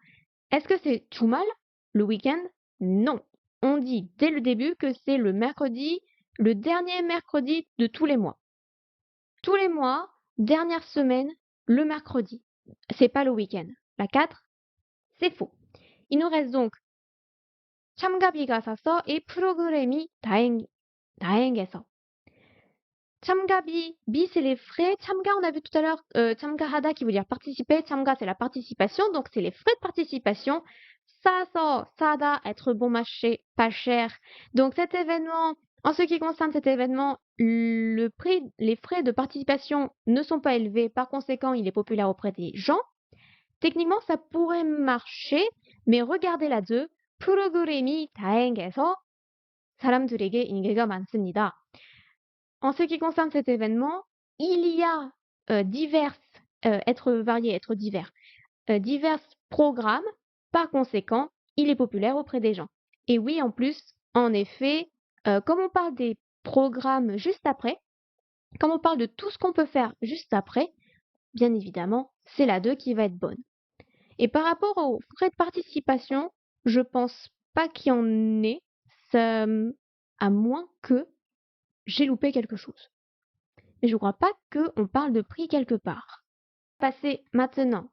Est-ce que c'est 주말, le week-end? Non. On dit dès le début que c'est le mercredi, le dernier mercredi de tous les mois. Tous les mois, dernière semaine, le mercredi. C'est pas le week-end. La 4, c'est faux. Il nous reste donc 참가비가 사서 et 프로그램이 다행해서. 참가비, bi c'est les frais. 참가, on a vu tout à l'heure, 참가하다 qui veut dire participer. 참가 c'est la participation, donc c'est les frais de participation. 사서, 사다, être bon marché, pas cher. Donc cet événement, en ce qui concerne cet événement, le prix, les frais de participation ne sont pas élevés, par conséquent il est populaire auprès des gens. Techniquement ça pourrait marcher, mais regardez la 2. 프로그램이 다양해서 사람들에게 인기가 많습니다. En ce qui concerne cet événement, il y a être varié, être divers, divers programmes. Par conséquent, il est populaire auprès des gens. Et oui, en plus, en effet, comme on parle des programmes juste après, comme on parle de tout ce qu'on peut faire juste après, bien évidemment, c'est la 2 qui va être bonne. Et par rapport aux frais de participation, je pense pas qu'il y en ait, à moins que j'ai loupé quelque chose. Mais je ne crois pas qu'on parle de prix quelque part. Passer maintenant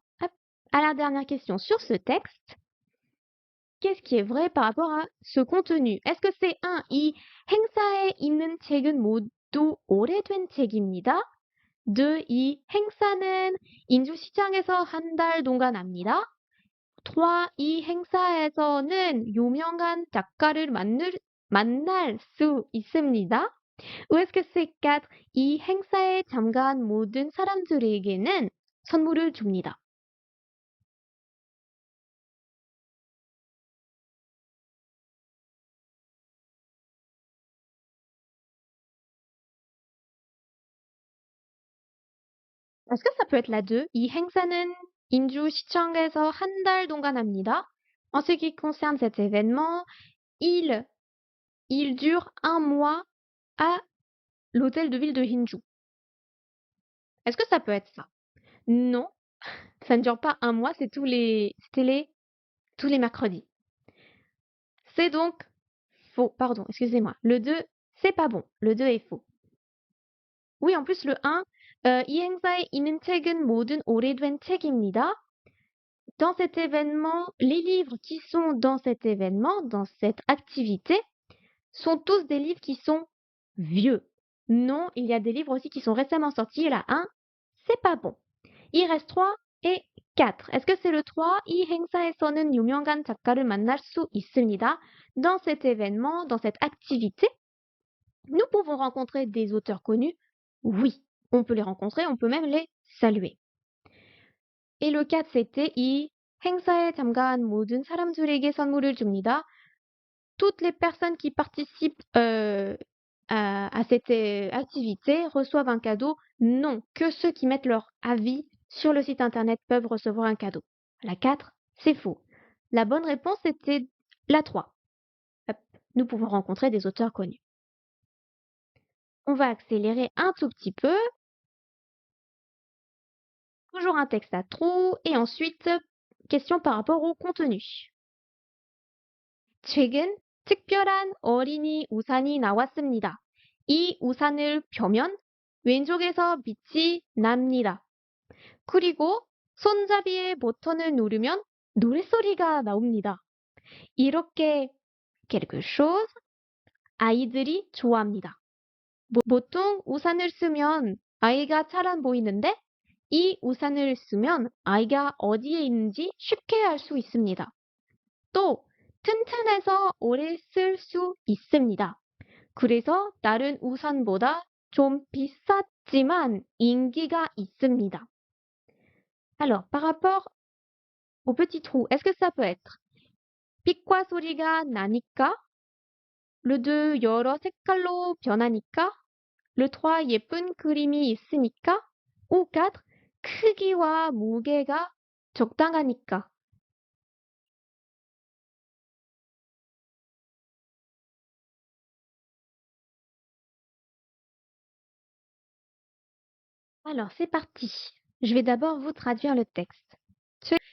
à la dernière question sur ce texte. Qu'est-ce qui est vrai par rapport à ce contenu? Est-ce que c'est 1. 이 행사에 있는 책은 모두 오래된 책입니다. 2. 이 행사는 인주시장에서 한 달 동안 합니다. 3. 이 행사에서는 유명한 작가를 만날 수 있습니다. Ou est-ce que c'est 4. 이 행사에 참가한 모든 사람들에게는 선물을 줍니다. Est-ce que ça peut être la 2? 이 행사는 인주시청에서 한 달 동안 합니다. En ce qui concerne cet événement, il dure un mois à l'hôtel de ville de Hinju. Est-ce que ça peut être ça? Non, ça ne dure pas un mois, c'est tous les mercredis. C'est donc faux. Pardon, excusez-moi. Le 2, c'est pas bon. Le 2 est faux. Oui, en plus, le 1, 이 행사에 있는 책은 모든 오래된 책입니다. Dans cet événement, les livres qui sont dans cet événement, dans cette activité, sont tous des livres qui sont vieux. Non, il y a des livres aussi qui sont récemment sortis. Et la 1, c'est pas bon. Il reste 3 et 4. Est-ce que c'est le 3? 이 행사에서는 유명한 작가를 만날 수 있습니다. Dans cet événement, dans cette activité, nous pouvons rencontrer des auteurs connus. Oui, on peut les rencontrer, on peut même les saluer. Et le 4, c'était 이 행사에 참가한 모든 사람들에게 선물을 줍니다. Toutes les personnes qui participent à cette activité reçoivent un cadeau. Non, que ceux qui mettent leur avis sur le site internet peuvent recevoir un cadeau. La 4, c'est faux. La bonne réponse était la 3. Hop, nous pouvons rencontrer des auteurs connus. On va accélérer un tout petit peu. Toujours un texte à trous et ensuite, question par rapport au contenu. 최근 특별한 어린이 우산이 나왔습니다. 이 우산을 펴면 왼쪽에서 빛이 납니다. 그리고 손잡이의 버튼을 누르면 노랫소리가 나옵니다. 이렇게 quelque chose 아이들이 좋아합니다. 보통 우산을 쓰면 아이가 잘 안 보이는데 이 우산을 쓰면 아이가 어디에 있는지 쉽게 알 수 있습니다. 또 튼튼해서 오래 쓸 수 있습니다. 그래서 다른 우산보다 좀 비쌌지만 인기가 있습니다. Alors, par rapport au petit trou, est-ce que ça peut être 빛과 소리가 나니까? Le 2, 여러 색깔로 변하니까? Le 3, 예쁜 그림이 있으니까? ou 4, 크기와 무게가 적당하니까? Alors, c'est parti. Je vais d'abord vous traduire le texte.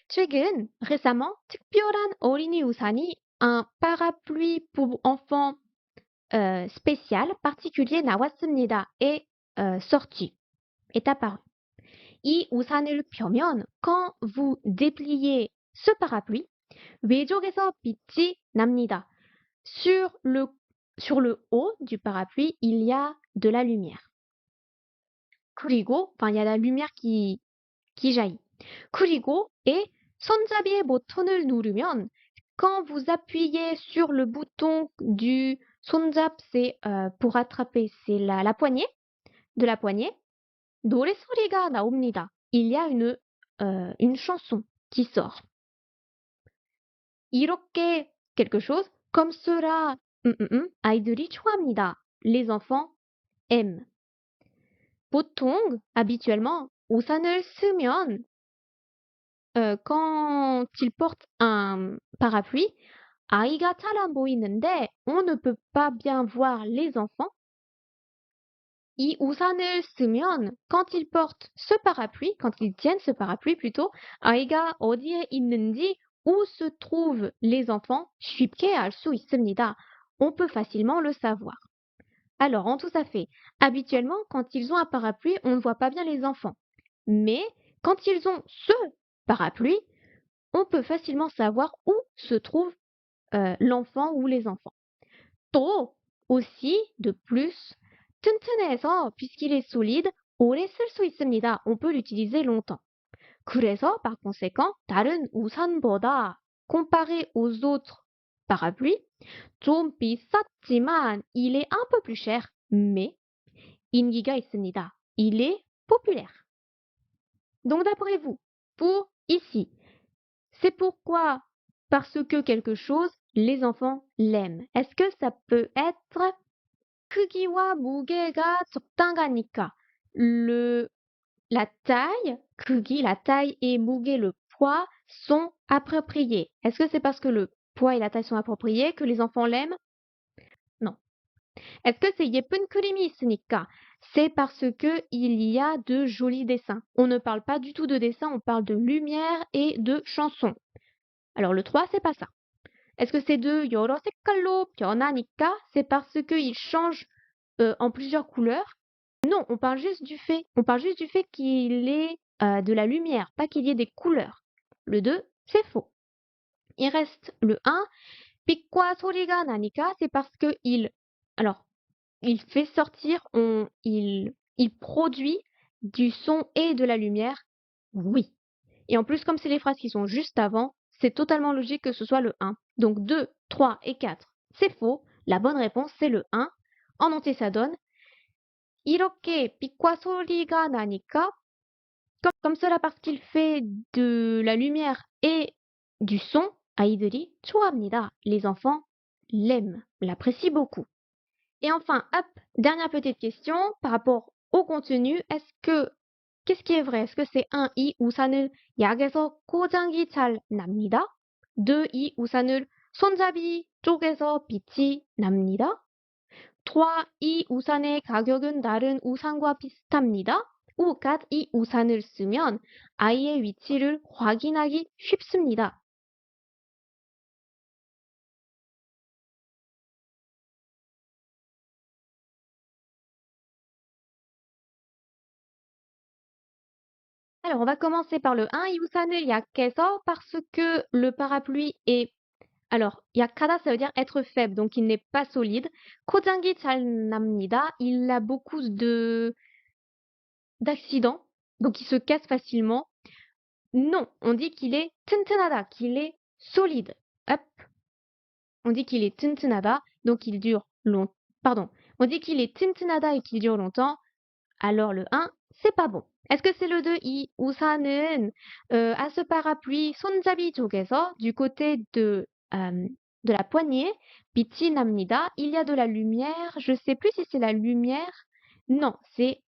최근, récemment, 특별한 어린이 우산이 un parapluie pour enfants spécial, particulier 나왔습니다. est sorti, est apparu. 이 우산을 펴면, quand vous dépliez ce parapluie, 외쪽에서 빛이 납니다. Sur le haut du parapluie, il y a de la lumière. 그리고, enfin, il y a la lumière qui jaillit. 그리고, et 손잡이의 버튼을 누르면, quand vous appuyez sur le bouton du 손잡, c'est pour attraper, c'est la poignée, de la poignée, 노랫소리가 나옵니다. Il y a une chanson qui sort. 이렇게 quelque chose, comme cela, 아이들이 좋아합니다. Les enfants aiment. 보통, habituellement, 우산을 쓰면, quand il porte un parapluie, 아이가 잘 안 보이는데, on ne peut pas bien voir les enfants. 이 우산을 쓰면, quand ils portent ce parapluie, quand ils tiennent ce parapluie plutôt, 아이가 어디에 있는지, où se trouvent les enfants, 쉽게 알 수 있습니다. On peut facilement le savoir. Alors, en tout ça fait, habituellement, quand ils ont un parapluie, on ne voit pas bien les enfants. Mais, quand ils ont ce parapluie, on peut facilement savoir où se trouve l'enfant ou les enfants. 또, aussi, de plus, 튼튼해서, puisqu'il est solide, 오래 쓸 수 있습니다. On peut l'utiliser longtemps. 그래서, par conséquent, 다른 우산보다, comparé aux autres parapluies, 좀 비쌌지만, il est un peu plus cher, mais, 인기가 있습니다. Il est populaire. Donc, d'après vous, pour ici, c'est pourquoi, parce que quelque chose, les enfants l'aiment. Est-ce que ça peut être 크기와 무게가 적당하니까? la taille, 크기, la taille et 무게, le poids, sont appropriés. Est-ce que c'est parce que le poids et la taille sont appropriés que les enfants l'aiment? Non. Est-ce que c'est 예쁜 그림이 있으니까? C'est parce que il y a de jolis dessins. On ne parle pas du tout de dessins, on parle de lumière et de chansons. Alors le 3, c'est pas ça. Est-ce que c'est de 여러 색깔로 변하니까? C'est parce qu'il change en plusieurs couleurs? Non, on parle juste du fait. On parle juste du fait qu'il ait de la lumière, pas qu'il y ait des couleurs. Le 2, c'est faux. Il reste le 1. 빛과 소리가 나니까, c'est parce que alors, il fait sortir, il produit du son et de la lumière. Oui. Et en plus, comme c'est les phrases qui sont juste avant, c'est totalement logique que ce soit le 1. Donc 2, 3 et 4, c'est faux. La bonne réponse, c'est le 1. En entier, ça donne 이렇게 빛과 소리가 나니까, comme cela parce qu'il fait de la lumière et du son, 아이들이 좋아합니다. Les enfants l'aiment, l'apprécient beaucoup. Et enfin, hop, dernière petite question par rapport au contenu. Qu'est-ce qui est vrai? Est-ce que c'est 1, 이 우산을 약에서 고장이 잘 납니다? 2, 이 우산을 손잡이 쪽에서 빛이 납니다? 3. 이 우산의 가격은 다른 우산과 비슷합니다. ou 4. 이 우산을 쓰면 아이의 위치를 확인하기 쉽습니다. Alors, on va commencer par le 1. 이 우산을 약해서 parce que le parapluie est... Alors, 약하다, ça veut dire être faible, donc il n'est pas solide. 고장이 잘 납니다. Il a beaucoup d'accidents, donc il se casse facilement. Non, on dit qu'il est 튼튼하다, qu'il est solide. Hop, on dit qu'il est 튼튼하다, donc il dure longtemps. Pardon, on dit qu'il est 튼튼하다 et qu'il dure longtemps. Alors le 1, c'est pas bon. Est-ce que c'est le 2? 이 우산은 à ce parapluie 손잡이 쪽에서 du côté de la poignée 빛이 납니다. Il y a de la lumière. Je sais plus si c'est la lumière. Non, c'est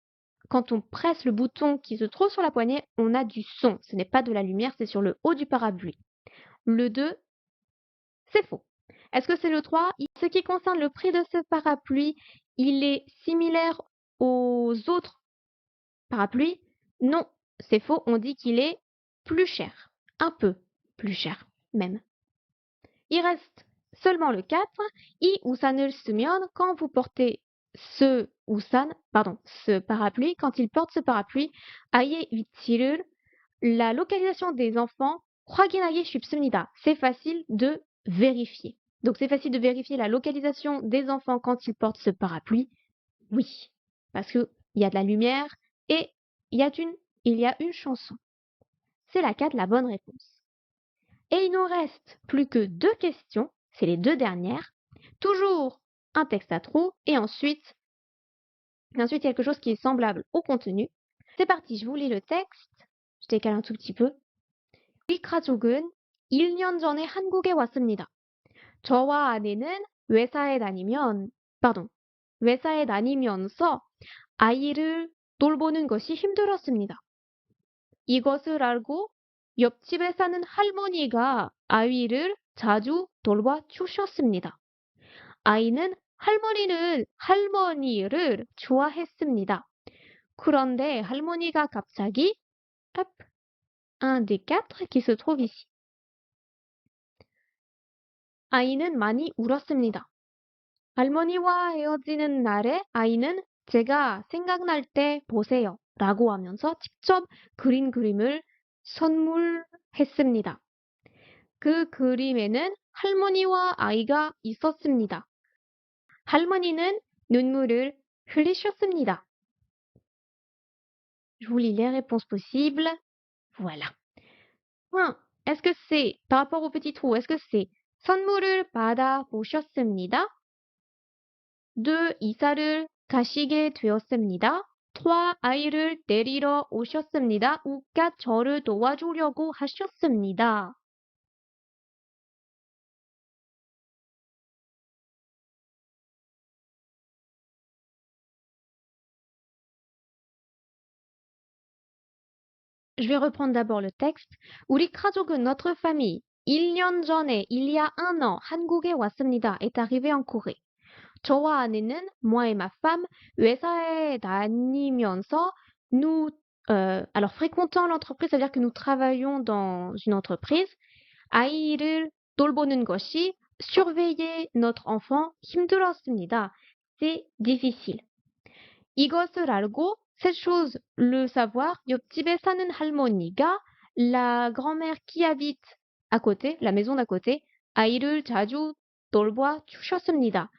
quand on presse le bouton qui se trouve sur la poignée, on a du son. Ce n'est pas de la lumière, c'est sur le haut du parapluie. Le 2, c'est faux. Est-ce que c'est le 3? Ce qui concerne le prix de ce parapluie, il est similaire aux autres parapluies? Non, c'est faux. On dit qu'il est plus cher. Un peu plus cher, même. Il reste seulement le 4. 이 우산을 쓰면, quand vous portez ce parapluie, quand il porte ce parapluie, 아이의 위치를, la localisation des enfants, 확인하기 쉽습니다. C'est facile de vérifier. Donc c'est facile de vérifier la localisation des enfants quand ils portent ce parapluie. Oui, parce qu'il y a de la lumière et il y a une chanson. C'est la 4, la bonne réponse. Et il nous reste plus que 2 questions, c'est les 2 dernières. Toujours un texte à trous et ensuite quelque chose qui est semblable au contenu. C'est parti, je vous lis le texte. Je décale un tout petit peu. 우리 가족은 1년 전에 한국에 왔습니다. 저와 아내는 회사에 다니면서 아이를 돌보는 것이 힘들었습니다. 이것을 알고 옆집에 사는 할머니가 아이를 자주 돌봐주셨습니다. 아이는 할머니를 좋아했습니다. 그런데 할머니가 갑자기 hop, un des 4 qui se trouve ici. 아이는 많이 울었습니다. 할머니와 헤어지는 날에 아이는 제가 생각날 때 보세요 라고 하면서 직접 그린 그림을 선물했습니다. 그 그림에는 할머니와 아이가 있었습니다. 할머니는 눈물을 흘리셨습니다. Je vous lis les réponses possibles. Voilà. 1. Est-ce que c'est, par rapport au petit trou, est-ce que c'est 선물을 받아보셨습니다? 2. 이사를 가시게 되었습니다. 3. 아이를 데리러 오셨습니다. ou 4. 저를 도와주려고 하셨습니다. Je vais reprendre d'abord le texte. 우리 가족은 notre famille 1년 전에, il y a un an, 한국에 왔습니다. est arrivé en Corée. 저와 아내는, moi et ma femme, 회사에 다니면서 nous, alors fréquentant l'entreprise, ça veut dire que nous travaillons dans une entreprise. 아이를 돌보는 것이, surveiller notre enfant, 힘들었습니다. C'est difficile. 이것을 알고, cette chose, le savoir, 옆집에 사는 할머니가, la grand-mère qui habite à côté, la maison d'à côté, 아이를 자주 돌봐 주셨습니다.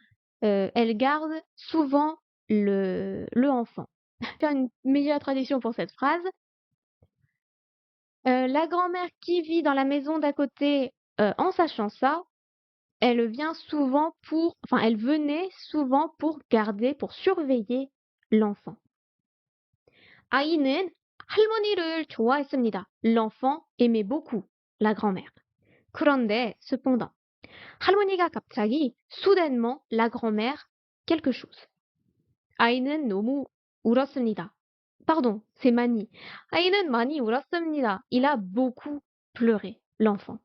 Elle garde souvent le enfant. Faire une meilleure traduction pour cette phrase. La grand-mère qui vit dans la maison d'à côté, en sachant ça, elle venait souvent pour garder, pour surveiller l'enfant. 아이는 할머니를 좋아했습니다. L'enfant aimait beaucoup la grand-mère. 그런데, cependant, 할머니가 갑자기, soudainement, la grand-mère, quelque chose. 아이는 너무 울었습니다. Pardon, c'est 많이. 아이는 많이 울었습니다. Il a beaucoup pleuré, l'enfant.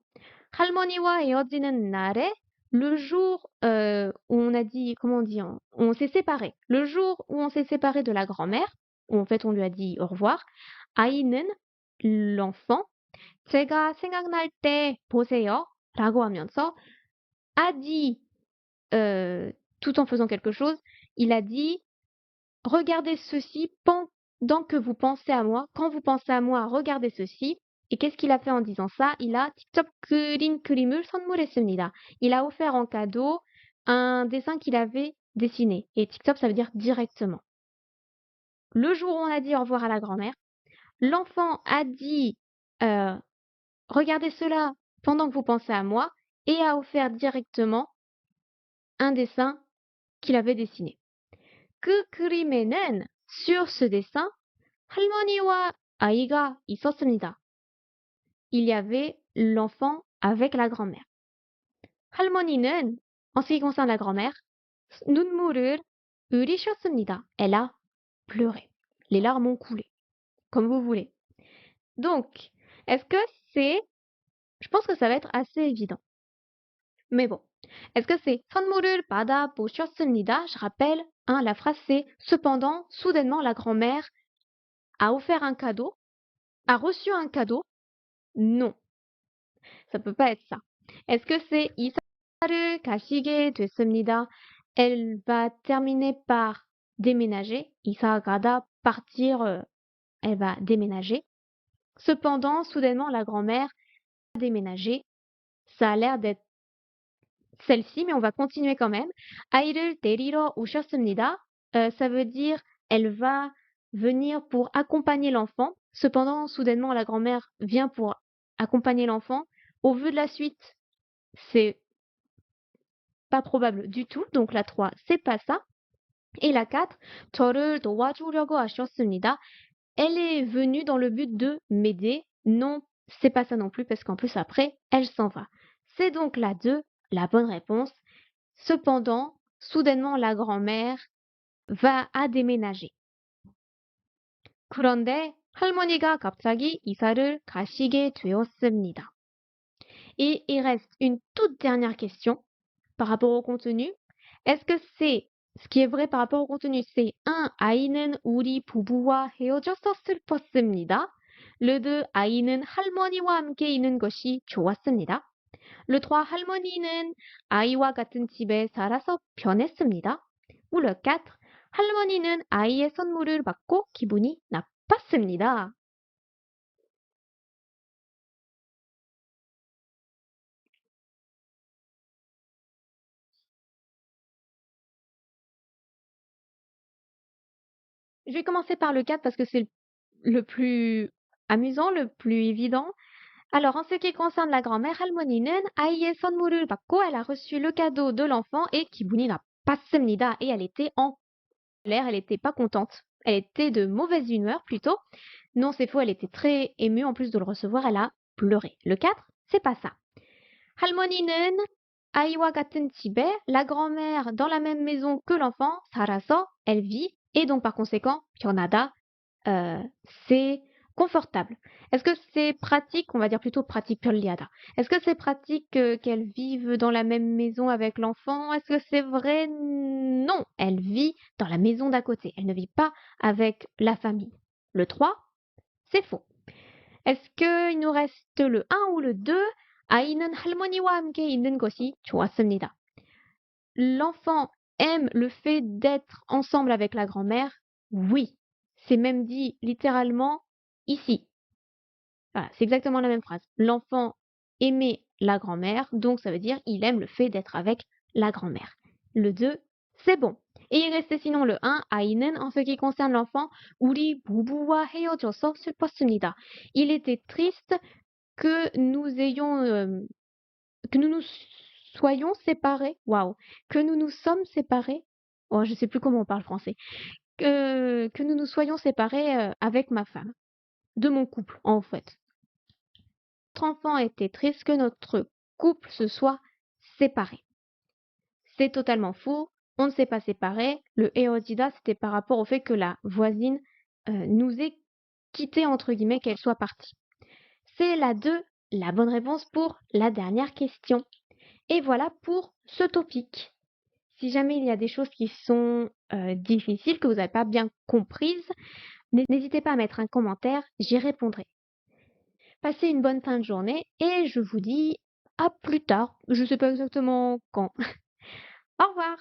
할머니와 헤어지는 날에, le jour où on a dit, comment on dit, on s'est séparé. Le jour où on s'est séparé de la grand-mère, où en fait on lui a dit au revoir. 아이는, l'enfant, 제가 생각날 때 보세요, 라고 하면서, a dit, tout en faisant quelque chose, il a dit, regardez ceci pendant que vous pensez à moi. Quand vous pensez à moi, regardez ceci. Et qu'est-ce qu'il a fait en disant ça? Il a 직접 그린 그림을 선물했습니다. Il a offert en cadeau un dessin qu'il avait dessiné. Et 직접, ça veut dire directement. Le jour où on a dit au revoir à la grand-mère, l'enfant a dit regardez cela pendant que vous pensez à moi et a offert directement un dessin qu'il avait dessiné. 그 그림에는, sur ce dessin, 할머니와 아이가 있었습니다. Il y avait l'enfant avec la grand-mère. 할머니는, en ce qui concerne la grand-mère, 눈물을 흘리셨습니다. Elle a pleuré. Les larmes ont coulé. Comme vous voulez. Donc, est-ce que c'est... Je pense que ça va être assez évident. Mais bon. Est-ce que c'est 선물을 받아보셨습니다? Je rappelle, la phrase c'est cependant, soudainement, la grand-mère a offert un cadeau, a reçu un cadeau. Non. Ça peut pas être ça. Est-ce que c'est 이사를 가시게 됐습니다? Elle va terminer par déménager. 이사 가다, partir, elle va déménager. Cependant, soudainement, la grand-mère a déménagé. Ça a l'air d'être celle-ci, mais on va continuer quand même. 아이를 데리러 오셨습니다. Ça veut dire elle va venir pour accompagner l'enfant. Cependant, soudainement, la grand-mère vient pour accompagner l'enfant. Au vu de la suite, c'est pas probable du tout. Donc la 3, c'est pas ça. Et la 4, 저를 도와주려고 하셨습니다. Elle est venue dans le but de m'aider. Non, c'est pas ça non plus parce qu'en plus après, elle s'en va. C'est donc la 2, la bonne réponse. Cependant, soudainement, la grand-mère va à déménager. 그런데 할머니가 갑자기 이사를 가시게 되었습니다. Et il reste une toute dernière question par rapport au contenu. Est-ce que c'est ce qui est vrai par rapport au contenu? C'est 1. 아이는 우리 부부와 헤어져서 슬펐습니다. Le 2. 아이는 할머니와 함께 있는 것이 좋았습니다. Le 3. 할머니는 아이와 같은 집에 살아서 변했습니다. Ou le 4. 할머니는 아이의 선물을 받고 기분이 나빴습니다. Je vais commencer par le 4 parce que c'est le plus amusant, le plus évident. Alors, en ce qui concerne la grand-mère, 할머니는 아이의 선물을 받고 elle a reçu le cadeau de l'enfant et 기분이 나빴습니다. Et elle était en colère, elle n'était pas contente. Elle était de mauvaise humeur plutôt. Non, c'est faux, elle était très émue. En plus de le recevoir, elle a pleuré. Le 4, c'est pas ça. 할머니는 아이와 같은 집에, la grand-mère dans la même maison que l'enfant, 살아서, elle vit. Et donc par conséquent, 변하다, c'est confortable. Est-ce que c'est pratique? On va dire plutôt pratique 편리하다. Est-ce que c'est pratique qu'elle vive dans la même maison avec l'enfant? Est-ce que c'est vrai? Non, elle vit dans la maison d'à côté. Elle ne vit pas avec la famille. Le 3, c'est faux. Est-ce qu'il nous reste le 1 ou le 2? 아이는 할머니와 함께 있는 것이 좋았습니다. L'enfant aime le fait d'être ensemble avec la grand-mère? Oui. C'est même dit littéralement ici. Voilà, c'est exactement la même phrase. L'enfant aimait la grand-mère, donc ça veut dire il aime le fait d'être avec la grand-mère. Le 2, c'est bon. Et il restait sinon le 1, 아이는, en ce qui concerne l'enfant, 우리 부부와 헤어져서 슬펐습니다. Il était triste que nous nous soyons séparés. Waouh. Que nous nous sommes séparés. Oh, je sais plus comment on parle français. Que nous nous soyons séparés avec ma femme. De mon couple, en fait. Notre enfant était triste que notre couple se soit séparé. C'est totalement faux. On ne s'est pas séparés. Le 헤어지다, c'était par rapport au fait que la voisine nous ait quittés, entre guillemets, qu'elle soit partie. C'est la 2, la bonne réponse pour la dernière question. Et voilà pour ce topic. Si jamais il y a des choses qui sont difficiles, que vous n'avez pas bien comprises, n'hésitez pas à mettre un commentaire, j'y répondrai. Passez une bonne fin de journée et je vous dis à plus tard. Je ne sais pas exactement quand. Au revoir!